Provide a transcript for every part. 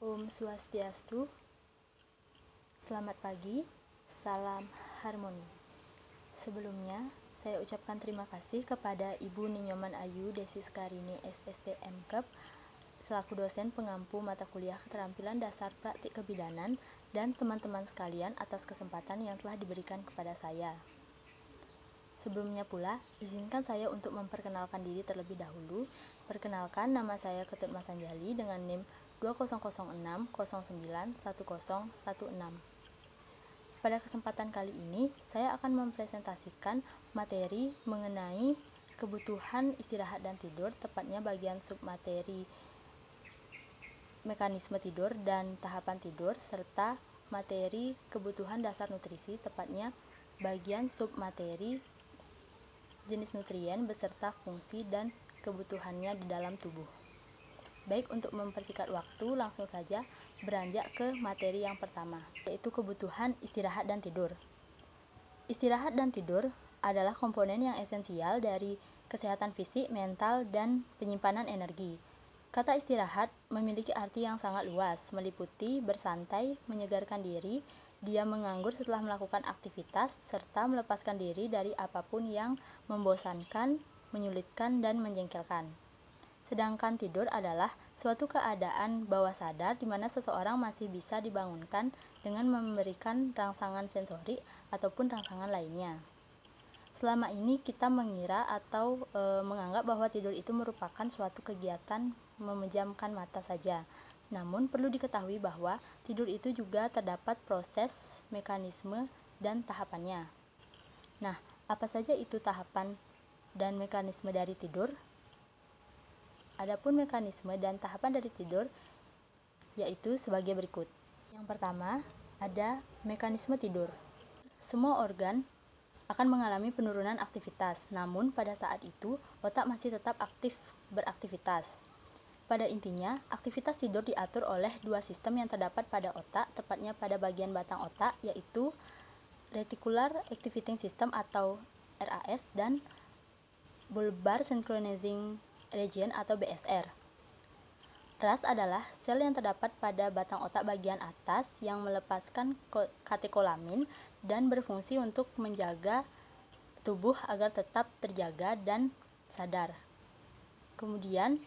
Om Swastiastu, selamat pagi, salam harmoni. Sebelumnya, saya ucapkan terima kasih kepada Ibu Ninyoman Ayu Desi Skarini SST MKep selaku dosen pengampu mata kuliah keterampilan dasar praktik kebidanan dan teman-teman sekalian atas kesempatan yang telah diberikan kepada saya. Sebelumnya pula, izinkan saya untuk memperkenalkan diri terlebih dahulu. Perkenalkan, nama saya Ketut Masanjali dengan NIM 2006091016. Pada kesempatan kali ini, saya akan mempresentasikan materi mengenai kebutuhan istirahat dan tidur, tepatnya bagian submateri mekanisme tidur dan tahapan tidur, serta materi kebutuhan dasar nutrisi, tepatnya bagian submateri jenis nutrien beserta fungsi dan kebutuhannya di dalam tubuh. Baik, untuk mempersingkat waktu, langsung saja beranjak ke materi yang pertama, yaitu kebutuhan istirahat dan tidur. Istirahat dan tidur adalah komponen yang esensial dari kesehatan fisik, mental, dan penyimpanan energi. Kata istirahat memiliki arti yang sangat luas, meliputi bersantai, menyegarkan diri, diam menganggur setelah melakukan aktivitas, serta melepaskan diri dari apapun yang membosankan, menyulitkan, dan menjengkelkan. Sedangkan tidur adalah suatu keadaan bawah sadar di mana seseorang masih bisa dibangunkan dengan memberikan rangsangan sensori ataupun rangsangan lainnya. Selama ini kita mengira atau menganggap bahwa tidur itu merupakan suatu kegiatan memejamkan mata saja. Namun perlu diketahui bahwa tidur itu juga terdapat proses, mekanisme, dan tahapannya. Nah, apa saja itu tahapan dan mekanisme dari tidur? Adapun mekanisme dan tahapan dari tidur yaitu sebagai berikut. Yang pertama, ada mekanisme tidur. Semua organ akan mengalami penurunan aktivitas, namun pada saat itu otak masih tetap aktif beraktivitas. Pada intinya, aktivitas tidur diatur oleh dua sistem yang terdapat pada otak, tepatnya pada bagian batang otak, yaitu Reticular Activating System atau RAS dan Bulbar Synchronizing Region atau BSR. RAS adalah sel yang terdapat pada batang otak bagian atas yang melepaskan katekolamin dan berfungsi untuk menjaga tubuh agar tetap terjaga dan sadar. Kemudian,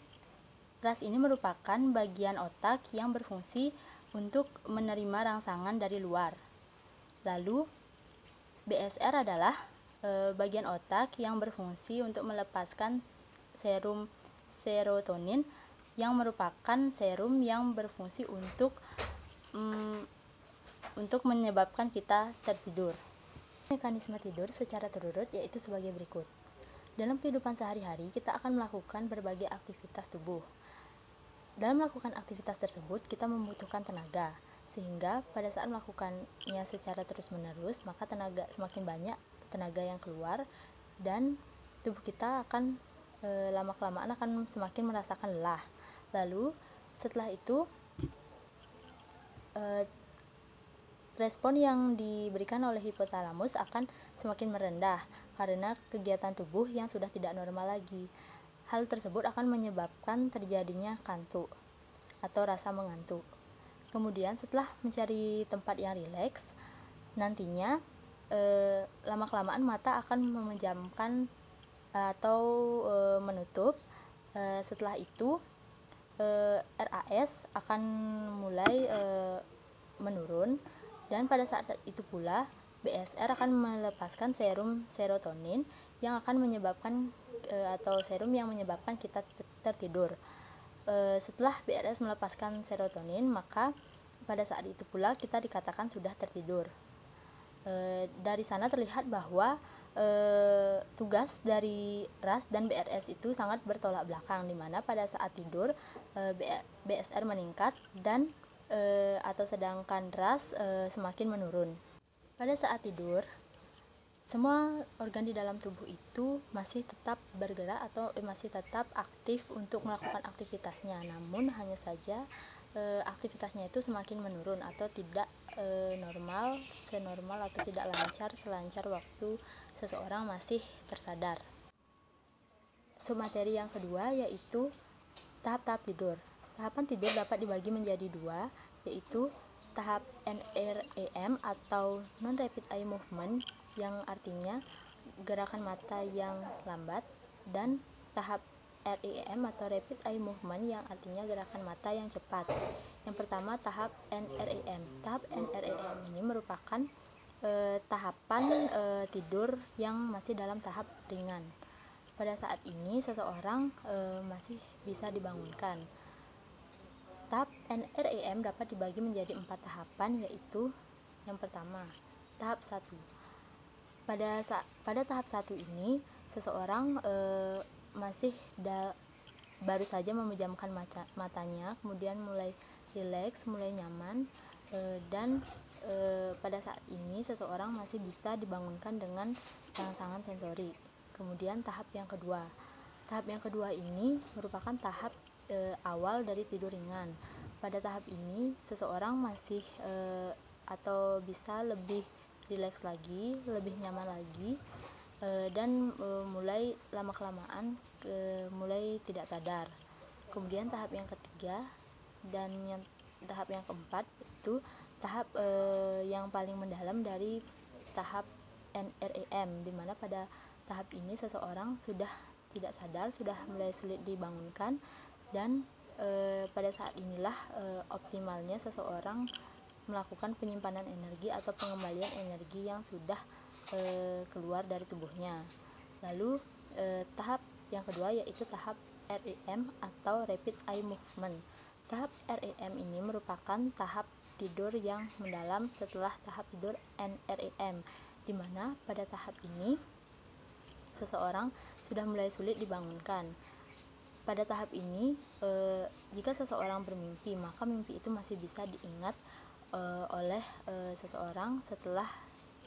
RAS ini merupakan bagian otak yang berfungsi untuk menerima rangsangan dari luar. Lalu, BSR adalah bagian otak yang berfungsi untuk melepaskan serum serotonin yang merupakan serum yang berfungsi untuk menyebabkan kita tertidur. Mekanisme tidur secara terurut yaitu sebagai berikut. Dalam kehidupan sehari-hari, kita akan melakukan berbagai aktivitas tubuh. Dalam melakukan aktivitas tersebut, kita membutuhkan tenaga, sehingga pada saat melakukannya secara terus-menerus, maka semakin banyak tenaga yang keluar, dan tubuh kita akan lama-kelamaan akan semakin merasakan lelah. Lalu, setelah itu, respon yang diberikan oleh hipotalamus akan semakin merendah, karena kegiatan tubuh yang sudah tidak normal lagi. Hal tersebut akan menyebabkan terjadinya kantuk atau rasa mengantuk. Kemudian setelah mencari tempat yang rileks, nantinya lama-kelamaan mata akan memejamkan atau menutup. Setelah itu RAS akan mulai menurun, dan pada saat itu pula BSR akan melepaskan serum serotonin yang akan menyebabkan atau serum yang menyebabkan kita tertidur. Setelah BSR melepaskan serotonin, maka pada saat itu pula kita dikatakan sudah tertidur. Dari sana terlihat bahwa tugas dari RAS dan BRS itu sangat bertolak belakang, di mana pada saat tidur BSR meningkat dan atau sedangkan RAS semakin menurun. Pada saat tidur, semua organ di dalam tubuh itu masih tetap bergerak atau masih tetap aktif untuk melakukan aktivitasnya, namun hanya saja aktivitasnya itu semakin menurun atau tidak senormal atau tidak selancar waktu seseorang masih tersadar. Submateri yang kedua yaitu tahap-tahap tidur. Tahapan tidur dapat dibagi menjadi dua, yaitu tahap NREM atau non-rapid eye movement yang artinya gerakan mata yang lambat, dan tahap REM atau rapid eye movement yang artinya gerakan mata yang cepat. Yang pertama, tahap NREM. Tahap NREM ini merupakan tahapan tidur yang masih dalam tahap ringan. Pada saat ini seseorang masih bisa dibangunkan. Tahap NREM dapat dibagi menjadi 4 tahapan, yaitu yang pertama, tahap 1. Pada tahap 1 ini seseorang masih baru saja memejamkan matanya, kemudian mulai rileks, mulai nyaman, dan pada saat ini seseorang masih bisa dibangunkan dengan rangsangan sensori. Kemudian tahap yang kedua. Tahap yang kedua ini merupakan tahap awal dari tidur ringan. Pada tahap ini seseorang masih atau bisa lebih rileks lagi, lebih nyaman lagi, dan mulai lama-kelamaan mulai tidak sadar. Kemudian tahap yang ketiga dan tahap yang keempat itu tahap yang paling mendalam dari tahap NREM, di mana pada tahap ini seseorang sudah tidak sadar, sudah mulai sulit dibangunkan, dan pada saat inilah optimalnya seseorang melakukan penyimpanan energi atau pengembalian energi yang sudah keluar dari tubuhnya. Lalu tahap yang kedua yaitu tahap REM atau Rapid Eye Movement. Tahap REM ini merupakan tahap tidur yang mendalam setelah tahap tidur NREM, di mana pada tahap ini seseorang sudah mulai sulit dibangunkan. Pada tahap ini, jika seseorang bermimpi, maka mimpi itu masih bisa diingat oleh seseorang setelah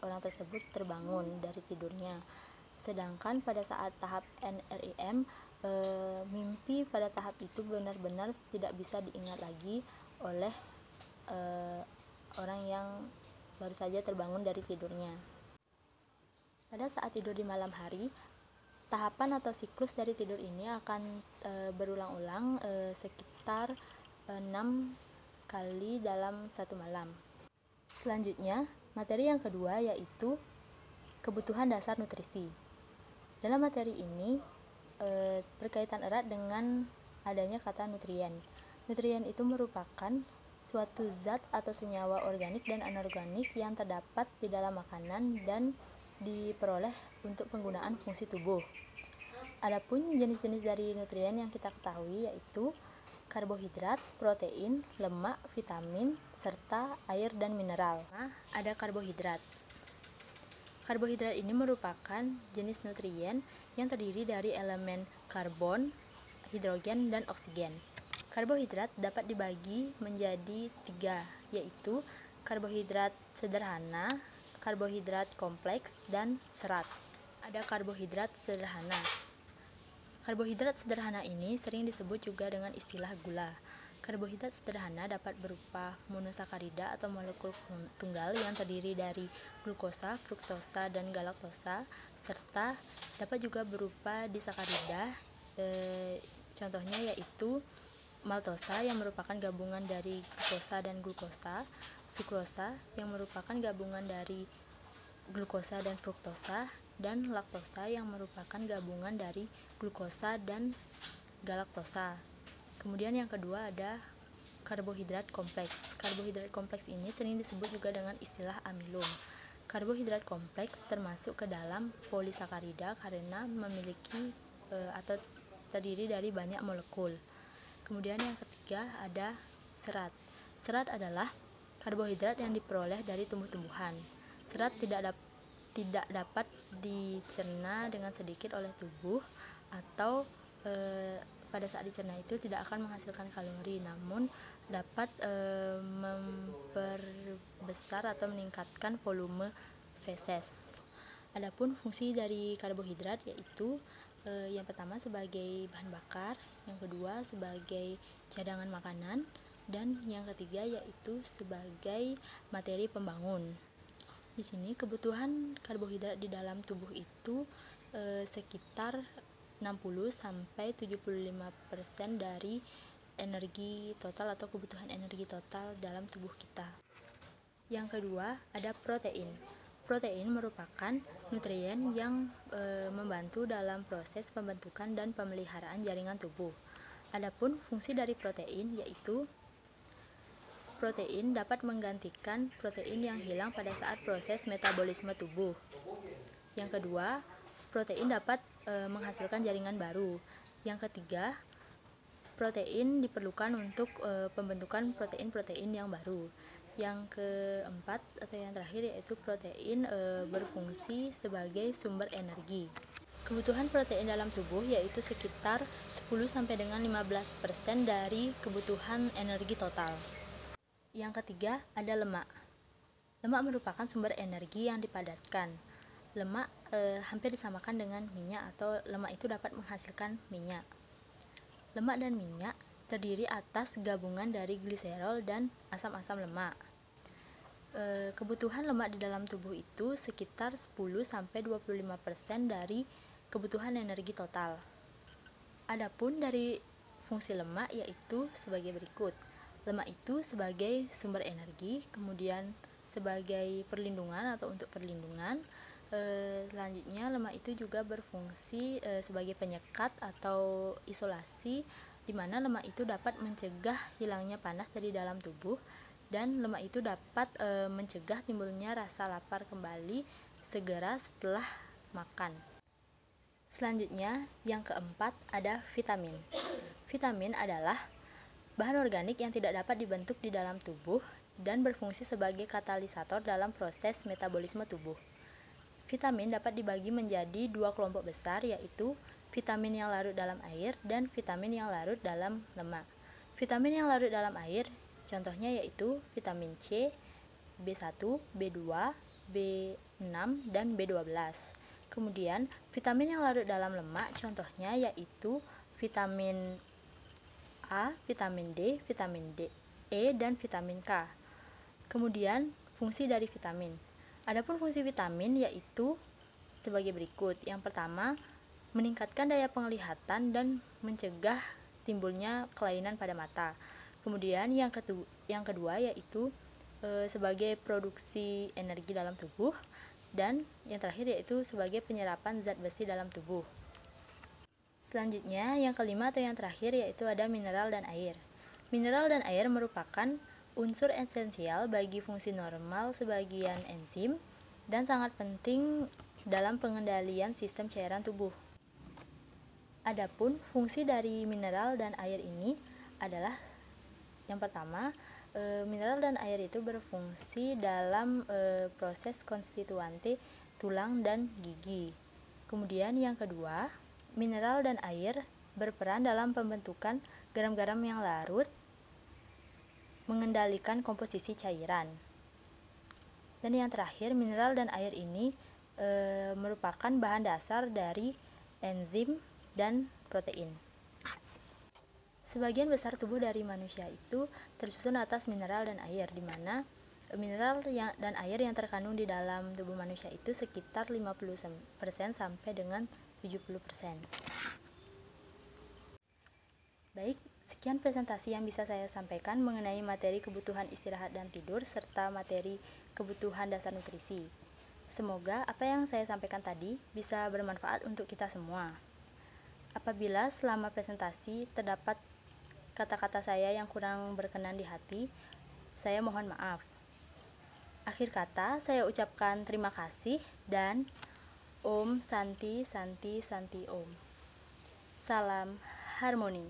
orang tersebut terbangun dari tidurnya. Sedangkan pada saat tahap NREM, mimpi pada tahap itu benar-benar tidak bisa diingat lagi oleh orang yang baru saja terbangun dari tidurnya. Pada saat tidur di malam hari, tahapan atau siklus dari tidur ini akan berulang-ulang sekitar 6 kali dalam satu malam. Selanjutnya, materi yang kedua yaitu kebutuhan dasar nutrisi. Dalam materi ini berkaitan erat dengan adanya kata nutrien. Nutrien itu merupakan suatu zat atau senyawa organik dan anorganik yang terdapat di dalam makanan dan diperoleh untuk penggunaan fungsi tubuh. Adapun jenis-jenis dari nutrien yang kita ketahui yaitu karbohidrat, protein, lemak, vitamin, serta air dan mineral. Nah, ada karbohidrat. Karbohidrat ini merupakan jenis nutrien yang terdiri dari elemen karbon, hidrogen, dan oksigen. Karbohidrat dapat dibagi menjadi 3, yaitu karbohidrat sederhana, karbohidrat kompleks, dan serat. Ada karbohidrat sederhana. Karbohidrat sederhana ini sering disebut juga dengan istilah gula. Karbohidrat sederhana dapat berupa monosakarida atau molekul tunggal yang terdiri dari glukosa, fruktosa, dan galaktosa, serta dapat juga berupa disakarida, contohnya yaitu maltosa yang merupakan gabungan dari glukosa dan glukosa, sukrosa yang merupakan gabungan dari glukosa dan fruktosa, dan laktosa yang merupakan gabungan dari glukosa dan galaktosa. Kemudian yang kedua ada karbohidrat kompleks. Karbohidrat kompleks ini sering disebut juga dengan istilah amilum. Karbohidrat kompleks termasuk ke dalam polisakarida karena memiliki atau terdiri dari banyak molekul. Kemudian yang ketiga ada serat. Serat adalah karbohidrat yang diperoleh dari tumbuh-tumbuhan. Serat tidak dapat dicerna dengan sedikit oleh tubuh, atau pada saat dicerna itu tidak akan menghasilkan kalori, namun dapat memperbesar atau meningkatkan volume feses. Adapun fungsi dari karbohidrat yaitu yang pertama sebagai bahan bakar, yang kedua sebagai cadangan makanan, dan yang ketiga yaitu sebagai materi pembangun. Di sini kebutuhan karbohidrat di dalam tubuh itu sekitar 60-75% dari energi total atau kebutuhan energi total dalam tubuh kita. Yang kedua, ada protein. Protein merupakan nutrien yang membantu dalam proses pembentukan dan pemeliharaan jaringan tubuh. Adapun fungsi dari protein yaitu protein dapat menggantikan protein yang hilang pada saat proses metabolisme tubuh. Yang kedua, protein dapat menghasilkan jaringan baru. Yang ketiga, protein diperlukan untuk pembentukan protein-protein yang baru. Yang keempat atau yang terakhir yaitu protein berfungsi sebagai sumber energi. Kebutuhan protein dalam tubuh yaitu sekitar 10 sampai dengan 15% dari kebutuhan energi total. Yang ketiga ada lemak. Lemak merupakan sumber energi yang dipadatkan. Lemak hampir disamakan dengan minyak atau lemak itu dapat menghasilkan minyak. Lemak dan minyak terdiri atas gabungan dari gliserol dan asam-asam lemak. Kebutuhan lemak di dalam tubuh itu sekitar 10-25% dari kebutuhan energi total. Adapun dari fungsi lemak yaitu sebagai berikut. Lemak itu sebagai sumber energi, kemudian sebagai perlindungan atau untuk perlindungan. Selanjutnya lemak itu juga berfungsi sebagai penyekat atau isolasi, di mana lemak itu dapat mencegah hilangnya panas dari dalam tubuh, dan lemak itu dapat mencegah timbulnya rasa lapar kembali segera setelah makan. Selanjutnya yang keempat ada vitamin. Vitamin adalah bahan organik yang tidak dapat dibentuk di dalam tubuh dan berfungsi sebagai katalisator dalam proses metabolisme tubuh. Vitamin dapat dibagi menjadi dua kelompok besar, yaitu vitamin yang larut dalam air dan vitamin yang larut dalam lemak. Vitamin yang larut dalam air contohnya yaitu vitamin C, B1, B2, B6, dan B12. Kemudian vitamin yang larut dalam lemak contohnya yaitu vitamin A, vitamin D, vitamin E, dan vitamin K. Kemudian fungsi dari vitamin. Adapun fungsi vitamin yaitu sebagai berikut. Yang pertama, meningkatkan daya penglihatan dan mencegah timbulnya kelainan pada mata. Kemudian yang kedua yaitu sebagai produksi energi dalam tubuh, dan yang terakhir yaitu sebagai penyerapan zat besi dalam tubuh. Selanjutnya yang kelima atau yang terakhir yaitu ada mineral dan air. Mineral dan air merupakan unsur esensial bagi fungsi normal sebagian enzim dan sangat penting dalam pengendalian sistem cairan tubuh. Adapun fungsi dari mineral dan air ini adalah yang pertama, mineral dan air itu berfungsi dalam proses konstituante tulang dan gigi. Kemudian yang kedua, mineral dan air berperan dalam pembentukan garam-garam yang larut, mengendalikan komposisi cairan. Dan yang terakhir, mineral dan air ini merupakan bahan dasar dari enzim dan protein. Sebagian besar tubuh dari manusia itu tersusun atas mineral dan air, di mana mineral dan air yang terkandung di dalam tubuh manusia itu sekitar 50% sampai dengan 70%. Baik, sekian presentasi yang bisa saya sampaikan mengenai materi kebutuhan istirahat dan tidur serta materi kebutuhan dasar nutrisi. Semoga apa yang saya sampaikan tadi bisa bermanfaat untuk kita semua. Apabila selama presentasi terdapat kata-kata saya yang kurang berkenan di hati, saya mohon maaf. Akhir kata, saya ucapkan terima kasih dan Om Santi Santi Santi Om. Salam harmoni.